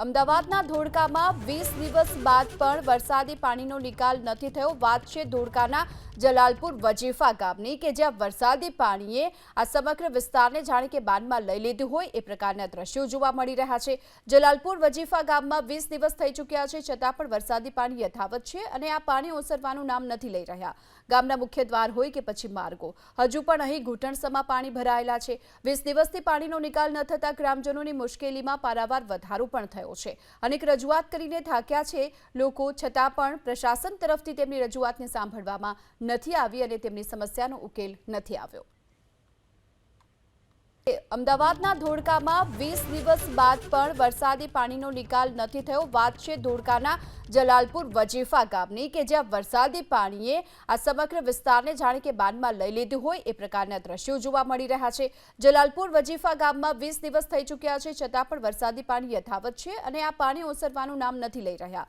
અમદાવાદના ધોળકામાં 20 દિવસ બાદ પણ વરસાદી પાણીનો નિકાલ નથી થયો। વાત છે ધોળકાના જલાલપુર વજીફા ગામની કે જ્યાં વરસાદી પાણીએ આ સમગ્ર વિસ્તારને જાણે કે બાનમાં લઈ લીધું હોય એ પ્રકારના દ્રશ્યો જોવા મળી રહ્યા છે। જલાલપુર વજીફા ગામમાં 20 દિવસ થઈ ચૂક્યા છે છતાં પણ વરસાદી પાણી યથાવત છે અને આ પાણી ઓસરવાનું નામ નથી લઈ રહ્યા। ગામના મુખ્ય દ્વાર હોય કે પછી માર્ગો હજુ પણ અહીં ઘૂંટણસમાં પાણી ભરાયેલા છે। 20 દિવસથી પાણીનો નિકાલ ન થતા ગ્રામજનોની મુશ્કેલીમાં પારાવાર વધારો પણ થયો છે। અનેક રજૂઆત કરીને થાક્યા છે લોકો, છતાં પણ પ્રશાસન તરફથી તેમની રજૂઆતને સાંભળવામાં નથી આવી અને તેમની સમસ્યાનો ઉકેલ નથી આવ્યો। અમદાવાદના ધોળકામાં 20 દિવસ બાદ પણ વરસાદી પાણીનો નિકાલ નથી થયો। વાત છે ધોળકાના જલાલપુર વજીફા ગામની કે જ્યાં વરસાદી પાણીએ આ સમગ્ર વિસ્તારને જાણે કે બાનમાં લઈ લીધું હોય એ પ્રકારના દ્રશ્યો જોવા મળી રહ્યા છે। જલાલપુર વજીફા ગામમાં 20 દિવસ થઈ ચૂક્યા છે છતાં પણ વરસાદી પાણી યથાવત છે અને આ પાણી ઓસરવાનું નામ નથી લઈ રહ્યા।